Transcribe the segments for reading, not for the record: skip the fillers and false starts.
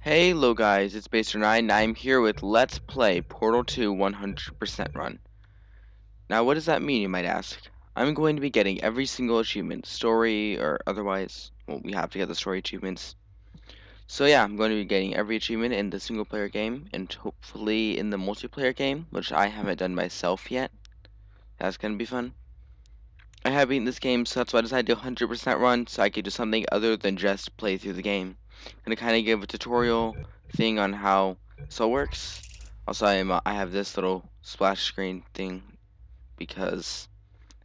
Hey, hello guys, it's p0rtal and I'm here with Let's Play Portal 2 100% Run. Now, what does that mean, you might ask? I'm going to be getting every single achievement, story or otherwise. Well, we have to get the story achievements. So yeah, I'm going to be getting every achievement in the single player game and hopefully in the multiplayer game, which I haven't done myself yet. That's going to be fun. I have beaten this game, so that's why I decided to do 100% run, so I could do something other than just play through the game. And to kind of give a tutorial thing on how this all works. Also, I have this little splash screen thing because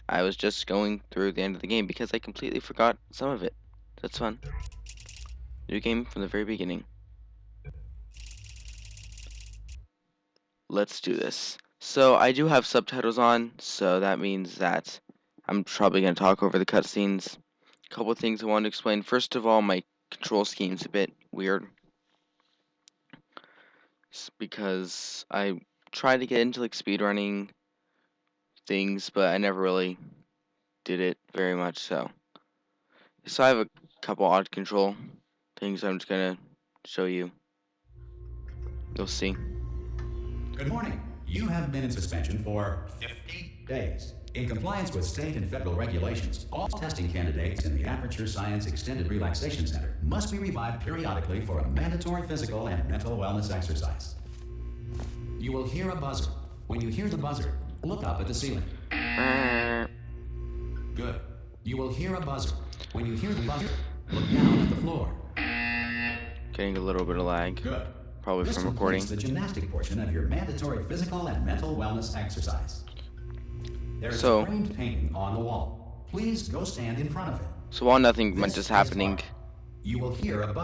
I was just going through the end of the game because I completely forgot some of it. That's fun. New game from the very beginning. Let's do this. So I do have subtitles on, so that means that I'm probably going to talk over the cutscenes. A couple of things I want to explain. First of all, my control scheme's a bit weird. It's because I tried to get into like speedrunning things, but I never really did it very much, so I have a couple odd control things I'm just going to show you. You'll see. Good morning. You have been in suspension for 50 days. In compliance with state and federal regulations, all testing candidates in the Aperture Science Extended Relaxation Center must be revived periodically for a mandatory physical and mental wellness exercise. You will hear a buzzer. When you hear the buzzer, look up at the ceiling. Good. You will hear a buzzer. When you hear the buzzer, look down at the floor. Getting a little bit of lag. Good. Probably This from recording. completes the gymnastic portion of your mandatory physical and mental wellness exercise. There is a framed painting on the wall. Please go stand in front of it. So while nothing much is happening,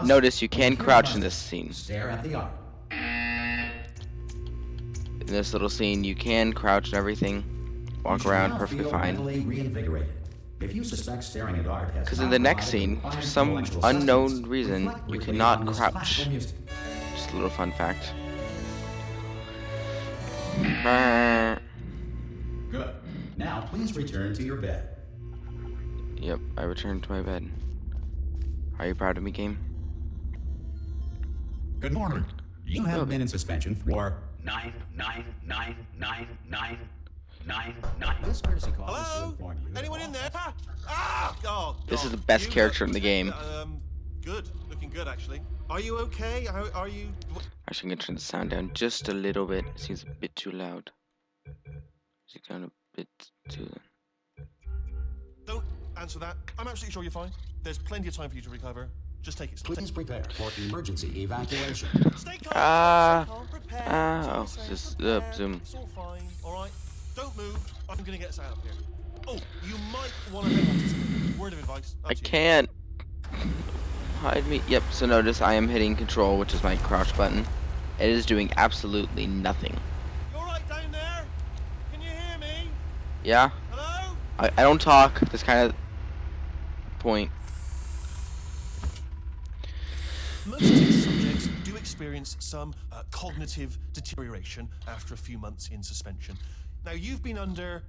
notice you can crouch in this scene. Stare at the art. In this little scene, you can crouch and everything, walk around perfectly fine. If you suspect staring at art has Because in the next scene, for some unknown reason, you cannot crouch. Just a little fun fact. Good. Now please return to your bed. Yep, I returned to my bed. Are you proud of me, game? Good morning. You have been in suspension for 9999999. This courtesy call is to inform you. Anyone in there? This is the best character in the game. Good. Looking good, actually. Are you okay? Are you... Actually, I'm gonna turn the sound down just a little bit. It seems a bit too loud. Is it down a bit too... Don't answer that. I'm absolutely sure you're fine. There's plenty of time for you to recover. Just take it slow. Please prepare for emergency evacuation. Stay calm. Stay calm. Prepare. Oh, just zoom. It's all fine, alright? Don't move. I'm gonna get us out of here. Oh, you might want to head off. Word of advice. I can't. Hide me. Yep, so notice I am hitting control, which is my crouch button. It is doing absolutely nothing. You alright down there? Can you hear me? Yeah? Hello? I don't talk. That's kind of point. Most test subjects do experience some cognitive deterioration after a few months in suspension. Now, you've been under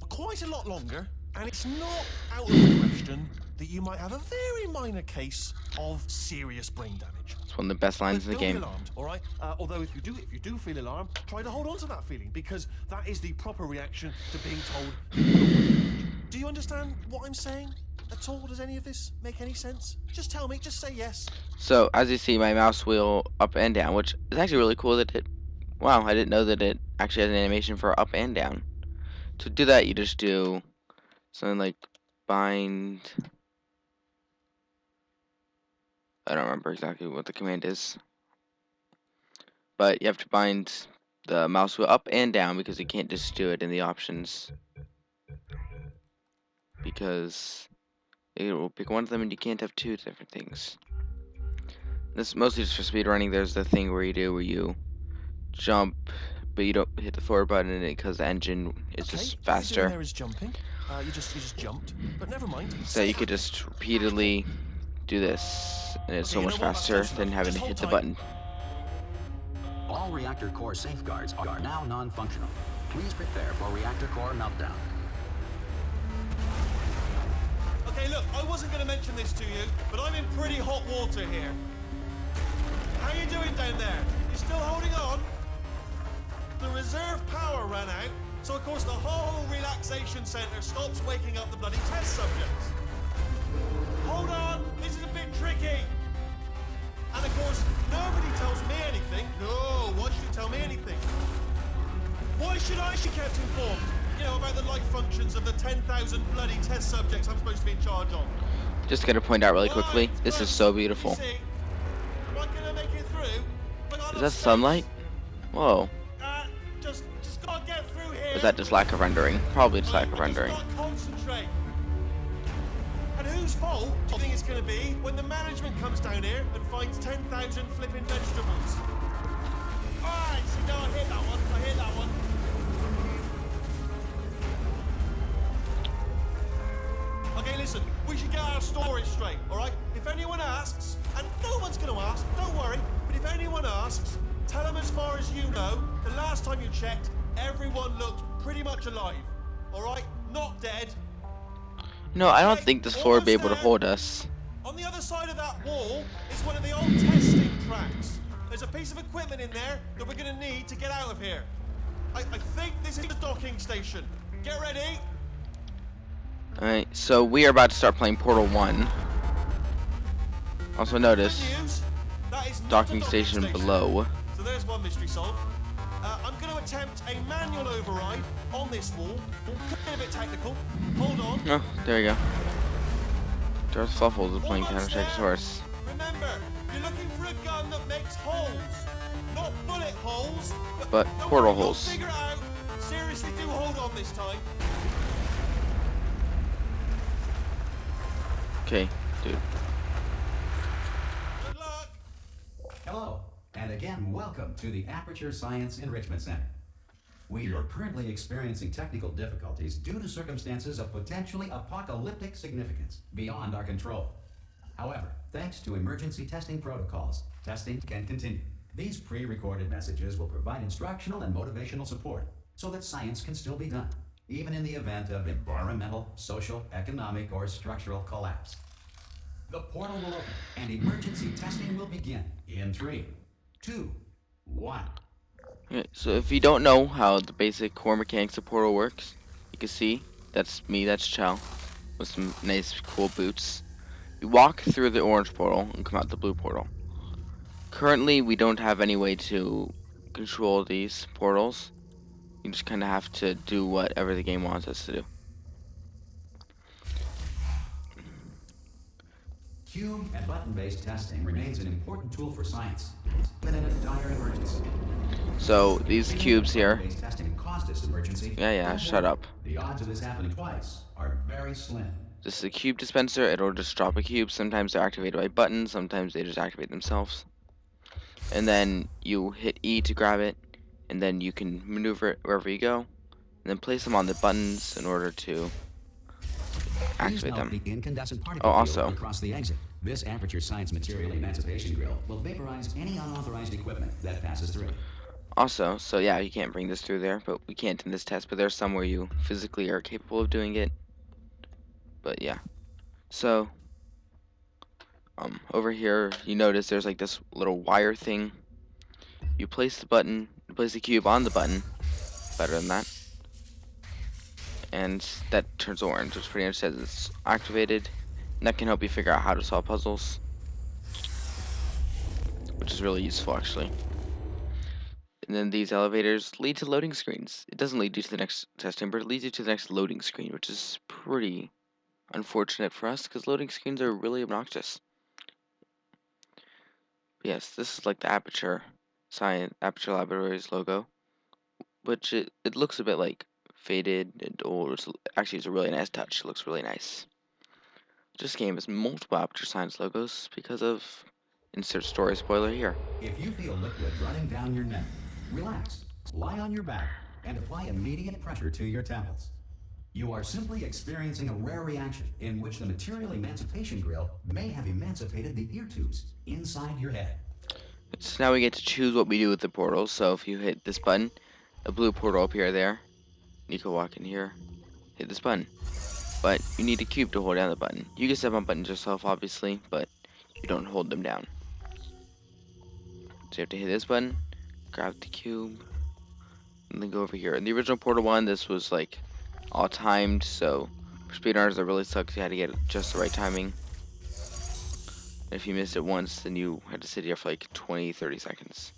quite a lot longer, and it's not out of the question that you might have a very minor case of serious brain damage. It's one of the best lines in the game. Don't be alarmed, all right? Although if you do feel alarmed, try to hold on to that feeling, because that is the proper reaction to being told that you've got brain damage. Do you understand what I'm saying at all? Does any of this make any sense? Just tell me. Just say yes. So, as you see, my mouse wheel up and down, which is actually really cool that it... Wow, I didn't know that it actually has an animation for up and down. To do that, you just do something like bind... I don't remember exactly what the command is. But you have to bind the mouse wheel up and down because you can't just do it in the options. Because it will pick one of them and you can't have two different things. This is mostly just for speedrunning. There's the thing where you jump, but you don't hit the forward button because the engine is just faster. There is jumping. You just jumped, but never mind. So you could just repeatedly do this, and it's so much faster than having to hit the button. All reactor core safeguards are now non-functional. Please prepare for reactor core meltdown. Okay, look, I wasn't going to mention this to you, but I'm in pretty hot water here. How you down there? You still holding on? The reserve power ran out, so of course the whole relaxation centre stops waking up the bloody test subjects. Hold on, this is a bit tricky. And of course, nobody tells me anything. No, why should you tell me anything? Why should I be kept informed? You know, about the life functions of the 10,000 bloody test subjects I'm supposed to be in charge of. Just gonna point out really quickly, Right, this is folks, so beautiful. you see, am I gonna make it through? Have I got Is enough that space? sunlight? Whoa. Just gotta get through here. Or is that just lack of rendering? Probably just lack of I just rendering. gotta concentrate. And whose fault do you think it's gonna be when the management comes down here and finds 10,000 flipping vegetables? Alright, see, no, I hear that one. I hear that one. Okay, listen, we should get our story straight, alright? If anyone asks, and no one's gonna ask, don't worry, but if anyone asks, tell them as far as you know, the last time you checked, everyone looked pretty much alive, alright? Not dead. No, I don't Okay, think this floor would be able to almost there. hold us. On the other side of that wall is one of the old testing tracks. There's a piece of equipment in there that we're gonna need to get out of here. I think this is the docking station. Get ready. Alright, so we are about to start playing Portal 1. Also Good notice, news. That is not a docking station below. So there's one mystery solved. I'm going to attempt a manual override on this wall. Could get a bit technical. Hold on. Oh, there we go. Darth Fluffles is playing Almost Counter-Strike there. Source. Remember, you're looking for a gun that makes holes. Not bullet holes, But don't portal worry, we'll holes. figure it out. Seriously, do hold on this time. Okay, dude. Good luck. Hello, and again, welcome to the Aperture Science Enrichment Center. We are currently experiencing technical difficulties due to circumstances of potentially apocalyptic significance beyond our control. However, thanks to emergency testing protocols, testing can continue. These pre-recorded messages will provide instructional and motivational support so that science can still be done, even in the event of environmental, social, economic, or structural collapse. The portal will open and emergency testing will begin in 3, 2, 1. Okay, so if you don't know how the basic core mechanics of Portal works, you can see, that's me, that's Chow, with some nice cool boots. You walk through the orange portal and come out the blue portal. Currently, we don't have any way to control these portals. You just kind of have to do whatever the game wants us to do. Cube and button-based testing remains an important tool for science, even in a dire emergency. So, these cubes here. Button-based testing caused this emergency. Yeah, shut up. The odds of this happening twice are very slim. This is a cube dispenser. It'll just drop a cube. Sometimes they're activated by buttons. Sometimes they just activate themselves. And then you hit E to grab it. And then you can maneuver it wherever you go. And then place them on the buttons in order to activate them. The incandescent Oh, particle also. field across the exit. This Aperture Science Material Emancipation Grill will vaporize any unauthorized equipment that passes through. Also, so yeah, you can't bring this through there, but we can't in this test, but there's some where you physically are capable of doing it. But yeah. So, over here, you notice there's like this little wire thing. You place the cube on the button. Better than that. And that turns orange, which pretty much says it's activated. And that can help you figure out how to solve puzzles. Which is really useful, actually. And then these elevators lead to loading screens. It doesn't lead you to the next testing, but it leads you to the next loading screen, which is pretty unfortunate for us, because loading screens are really obnoxious. But yes, this is like the Aperture Laboratories logo, which it looks a bit like faded and old. It's a really nice touch. It looks really nice. This game has multiple Aperture Science logos because of insert story spoiler here. If you feel liquid running down your neck, relax, lie on your back, and apply immediate pressure to your temples. You are simply experiencing a rare reaction in which the material emancipation grill may have emancipated the ear tubes inside your head. So now we get to choose what we do with the portals. So if you hit this button, a blue portal will appear there. You can walk in here, hit this button. But you need a cube to hold down the button. You can step on buttons yourself, obviously, but you don't hold them down. So you have to hit this button, grab the cube, and then go over here. In the original Portal 1, this was like all timed, so for speedrunners that really sucks, you had to get just the right timing. And if you missed it once, then you had to sit here for like 20, 30 seconds.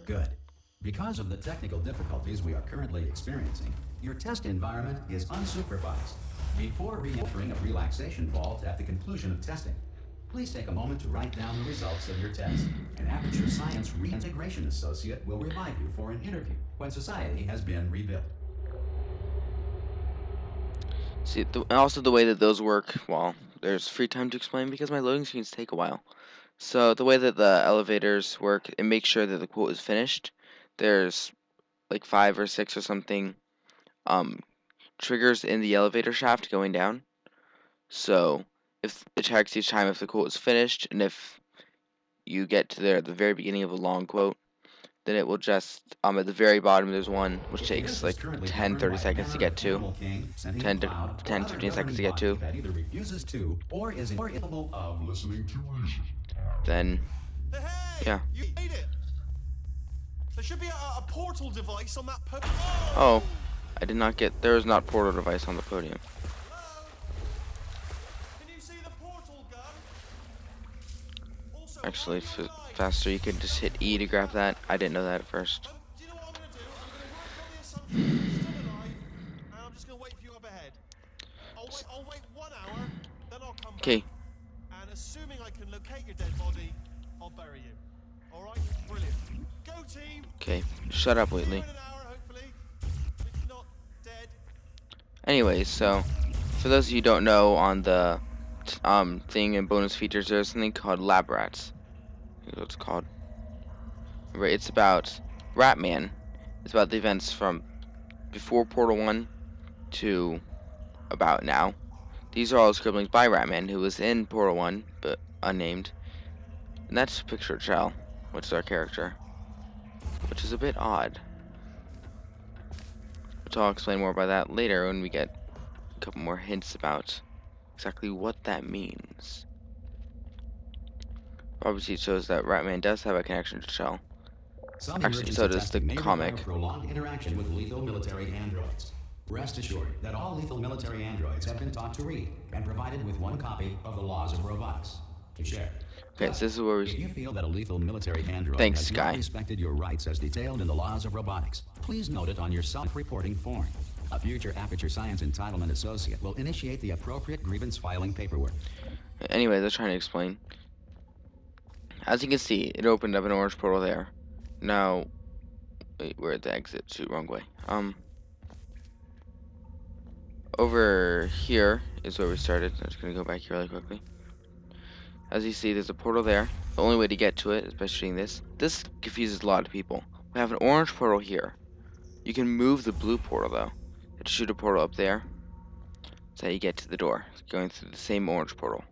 Good. Because of the technical difficulties we are currently experiencing, your test environment is unsupervised. Before re-entering a relaxation vault at the conclusion of testing, please take a moment to write down the results of your test. An Aperture Science Reintegration Associate will revive you for an interview when society has been rebuilt. See, also the way that those work, well, there's free time to explain because my loading screens take a while. So the way that the elevators work, it makes sure that the quote is finished. There's like 5 or 6 or something triggers in the elevator shaft going down. So if it checks each time if the quote is finished, and if you get to the very beginning of a long quote, then it will just at the very bottom there's one which If the takes Earth is like currently 10, governed 30 by a seconds to manner get of to. animal king, sentient 10 to cloud, 10, or other 15 seconds to governing get to. body that either refuses to or is incapable of listening to reason. Then Hey, yeah. you made it. There should be a portal device on that Oh, I did not get. There is not portal device on the podium. Hello? Can you see the portal gun? Also, Actually, how are you alive? faster, you could just hit E to grab that. I didn't know that at first. Do you know what I'm going to do? I'm going to work on the assumption that you're still alive, and I'm just going to wait for you up ahead. I'll wait 1 hour, then I'll come back, Okay, and assuming I can locate your dead body, I'll bury you. All right? Brilliant. Go team. okay. Shut up, See you in Wheatley. an hour, hopefully. If you're not dead. Anyways, so for those of you who don't know, on the thing and bonus features, there's something called Lab Rats. Here's what it's called. Right, it's about Ratman. It's about the events from before Portal 1 to about now. These are all scribblings by Ratman, who was in Portal 1, but unnamed. And that's p0rtal, which is our character, which is a bit odd. Which I'll explain more about that later when we get a couple more hints about exactly what that means. Obviously, it shows that Ratman does have a connection to Shell. Some Actually, emergency so does the testing may require comic. prolonged interaction with lethal military androids. Rest assured that all lethal military androids have been taught to read and provided with one copy of the laws of robotics to share. Okay, so this is where If we. you feel that a lethal military android Thanks, has Sky. not respected your rights as detailed in the laws of robotics, please note it on your self-reporting form. A future Aperture Science Entitlement Associate will initiate the appropriate grievance filing paperwork. Anyways, I was trying to explain. As you can see, it opened up an orange portal there. Now, wait, we're at the exit. Shoot, wrong way. Over here is where we started. I'm just gonna go back here really quickly. As you see, there's a portal there. The only way to get to it is by shooting this. This confuses a lot of people. We have an orange portal here. You can move the blue portal though. You have to shoot a portal up there. That's how you get to the door. It's going through the same orange portal.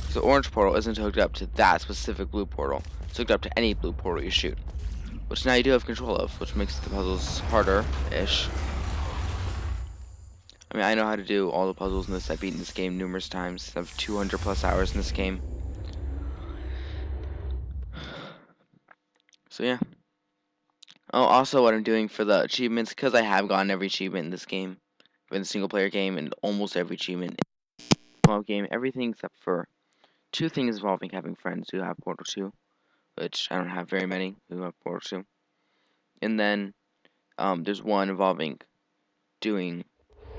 So the orange portal isn't hooked up to that specific blue portal. It's hooked up to any blue portal you shoot. Which now you do have control of, which makes the puzzles harder-ish. I mean, I know how to do all the puzzles in this. I've beaten this game numerous times. I have 200 plus hours in this game. So yeah. Oh, also what I'm doing for the achievements, because I have gotten every achievement in this game, in the single player game, and almost every achievement in the co-op game, everything except for 2 things involving having friends who have Portal 2, which I don't have very many who have Portal 2. And then there's one involving doing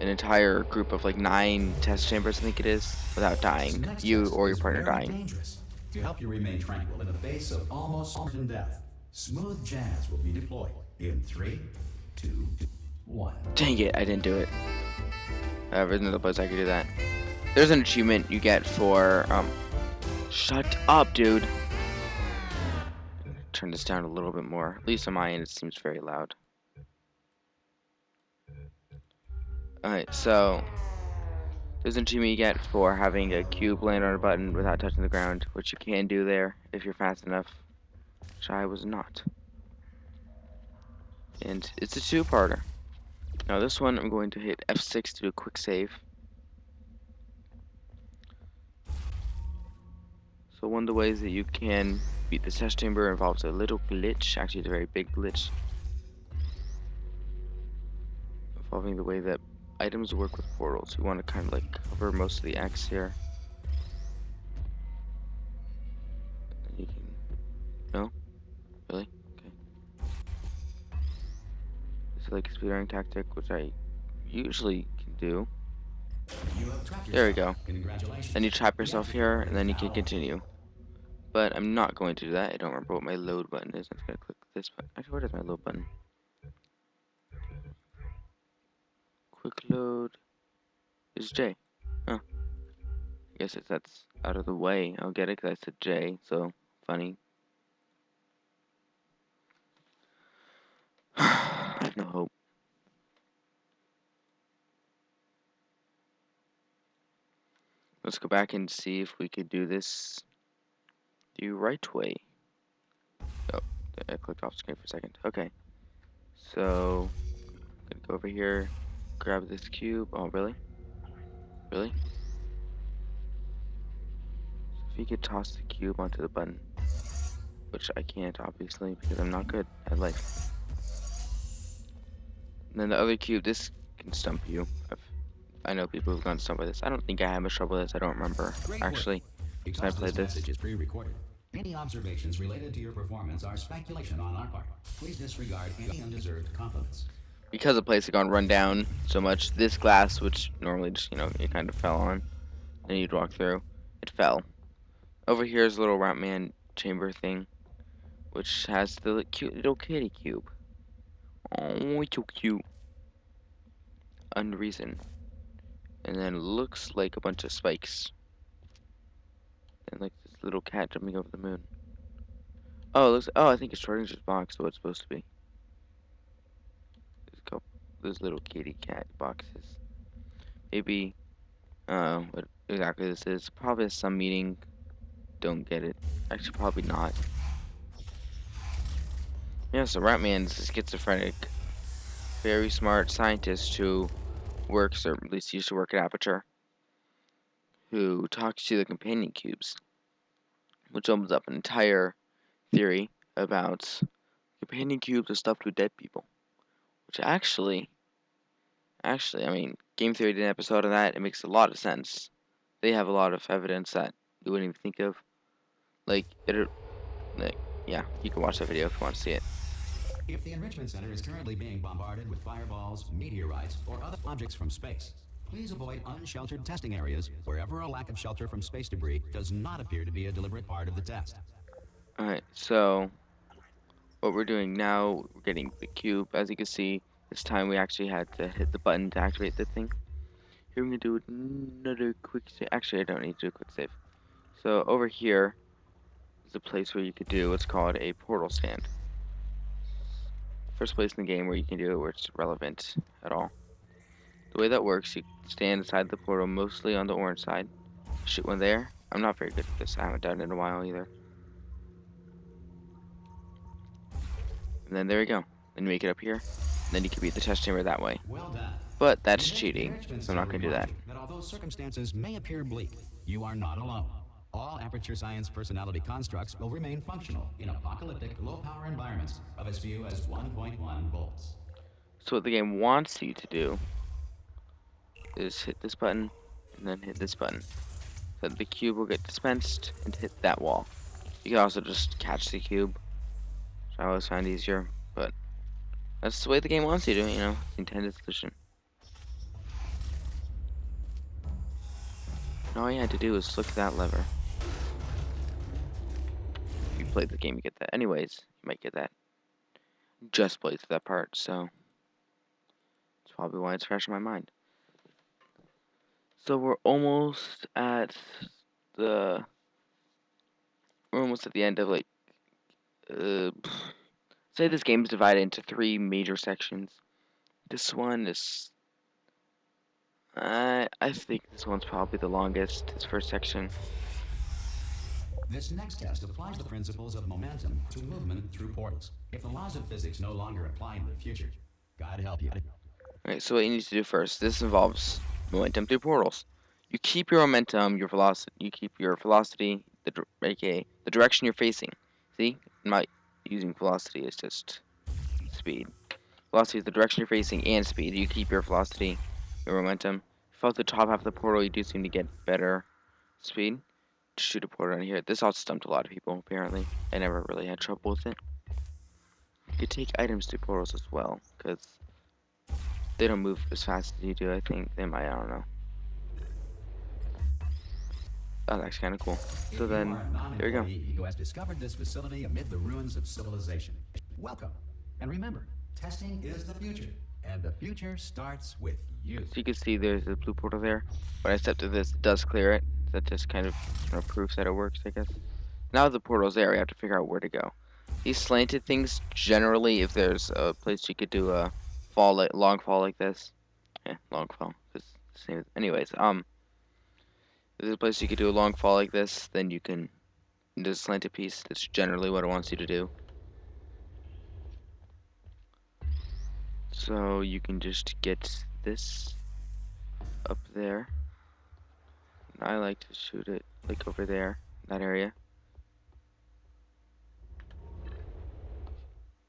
an entire group of like 9 test chambers, I think it is, without This dying. next You test or your is partner very dying. dangerous. To help you remain tranquil in the face of almost certain death, smooth jazz will be deployed in 3, 2, 1. Dang it, I didn't do it. There's another place I could do that. There's an achievement you get for, shut up, dude. Turn this down a little bit more. At least on my end, it seems very loud. Alright, so there's an achievement you get for having a cube land on a button without touching the ground, which you can do there if you're fast enough, which I was not. And it's a 2-parter. Now this one, I'm going to hit F6 to do a quick save. So one of the ways that you can beat this test chamber involves a little glitch. Actually, it's a very big glitch. Involving the way that items work with portals. You want to kind of like cover most of the X here. And you can... No? Really? Okay. This is like a speedrunning tactic, which I usually can do. You have trapped There we yourself. go. Congratulations. Then you trap The yourself exit here, door and is then you now can open. continue. But I'm not going to do that. I don't remember what my load button is. I'm just going to click this button. Actually, where is my load button? Quick load is J. Huh. I guess if that's out of the way, I'll get it because I said J, so funny. I have no hope. Let's go back and see if we could do this the right way. Oh, I clicked off screen for a second. Okay, so I'm gonna go over here, grab this cube. Oh, really? Really? So if you could toss the cube onto the button, which I can't obviously because I'm not good at life. And then the other cube, this can stump you. I know people who've gotten stumped by this. I don't think I had much trouble with this. I don't remember Great work. actually. So I Because played this this. message is pre-recorded, any observations related to your performance are speculation on our part. Please disregard any undeserved compliments. Because the place had gone run down so much, this glass, which normally just, it kind of fell on, and you'd walk through, it fell. Over here is a little Ratman chamber thing, which has the cute little kitty cube. Oh, it's so cute. Unreason. And then looks like a bunch of spikes. And like this little cat jumping over the moon. Oh, I think it's Schrodinger's box, so it's supposed to be. There's a couple, those little kitty cat boxes. Maybe, what exactly this is. Probably some meaning. Don't get it. Actually, probably not. Yeah, so Ratman's a schizophrenic, very smart scientist who works, or at least used to work at Aperture, who talks to the companion cubes, which opens up an entire theory about companion cubes are stuffed with dead people. Which actually, I mean, Game Theory did an episode on that. It makes a lot of sense. They have a lot of evidence that you wouldn't even think of. Like, like, yeah, you can watch that video if you want to see it. If the Enrichment Center is currently being bombarded with fireballs, meteorites, or other objects from space, please avoid unsheltered testing areas wherever a lack of shelter from space debris does not appear to be a deliberate part of the test. Alright, so what we're doing now, we're getting the cube. As you can see, this time we actually had to hit the button to activate the thing. Here we're gonna do another quick save. Actually, I don't need to do a quick save. So over here is a place where you could do what's called a portal stand. First place in the game where you can do it where it's relevant at all. The way that works, you stand inside the portal, mostly on the orange side. Shoot one there. I'm not very good at this. I haven't done it in a while either. And then there we go. Then you make it up here. And then you can beat the test chamber that way. Well done. But that's The cheating, Enrichment so I'm not Center going to do that. reminds you that although circumstances may appear bleak, you are not alone. All Aperture Science personality constructs will remain functional in apocalyptic, low-power environments of as few as 1.1 volts. So what the game wants you to do is hit this button and then hit this button. So the cube will get dispensed and hit that wall. You can also just catch the cube, which I always find easier, but that's the way the game wants you to, it's the intended solution. And all you had to do was flick that lever. If you played the game, you get that. Anyways, you might get that. Just played through that part, so that's probably why it's fresh in my mind. So we're almost at the end of uh, say this game is divided into 3 major sections. This one is I think this one's probably the longest, this first section. This next test applies the principles of momentum to movement through portals. If the laws of physics no longer apply in the future, God help you. Alright, so what you need to do first, this involves momentum through portals. You keep your momentum, your velocity, aka the direction you're facing. See, I'm not using velocity, it's just speed. Velocity is the direction you're facing and speed. You keep your velocity, your momentum. If you fall to the top half of the portal, you do seem to get better speed. To shoot a portal in here. This also stumped a lot of people, apparently. I never really had trouble with it. You could take items to portals as well, because they don't move as fast as you do, I think. They might, I don't know. That's actually kind of cool. So If you then, are a here we go. non-employee who has discovered this facility amid the ruins of civilization, welcome. And remember, testing is the future, and the future starts with you. So you can see there's a blue portal there. When I step to this, it does clear it. That just kind of proves that it works, I guess. Now the portal's there, we have to figure out where to go. These slanted things, generally, if there's a place you could do a long fall like this. Yeah, long fall. Anyways, if there's a place you could do a long fall like this, then you can do a slanted piece. That's generally what it wants you to do. So you can just get this up there. I like to shoot it like over there, that area.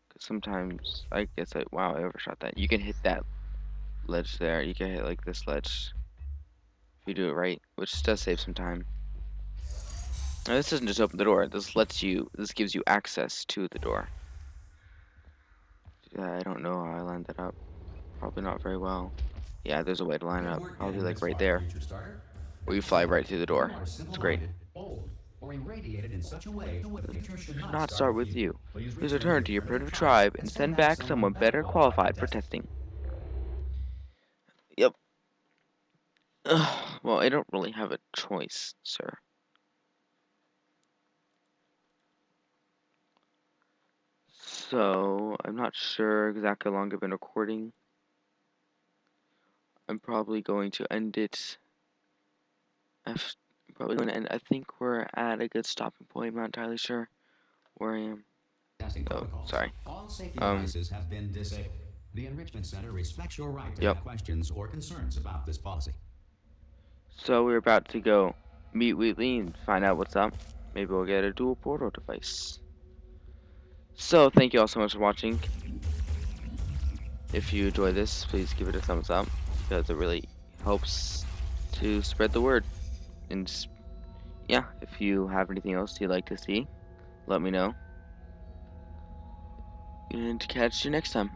Cause sometimes I guess wow, I overshot that. You can hit that ledge there. You can hit like this ledge if you do it right, which does save some time. Now this doesn't just open the door. This gives you access to the door. Yeah, I don't know how I lined that up. Probably not very well. Yeah, there's a way to line it Good up. work Probably getting like this right far, there, future starter. where you fly right through the door. You are It's great. simple-minded, bold, or irradiated in such a way that the future should Should not not start start with with you. you. Please Please return to your primitive tribe and send back someone better qualified for testing. Yep. Well, I don't really have a choice, sir. So, I'm not sure exactly how long I've been recording. I'm probably going to end it. I'm probably going to end. I think we're at a good stopping point. I'm not entirely sure where I am. Testing Oh, protocols. sorry. All safety Um, devices have been disabled. The Enrichment Center respects your right to Yep. have questions or concerns about this policy. So we're about to go meet Wheatley and find out what's up. Maybe we'll get a dual portal device. So thank you all so much for watching. If you enjoy this, please give it a thumbs up because it really helps to spread the word. And yeah, if you have anything else you'd like to see, let me know. And catch you next time.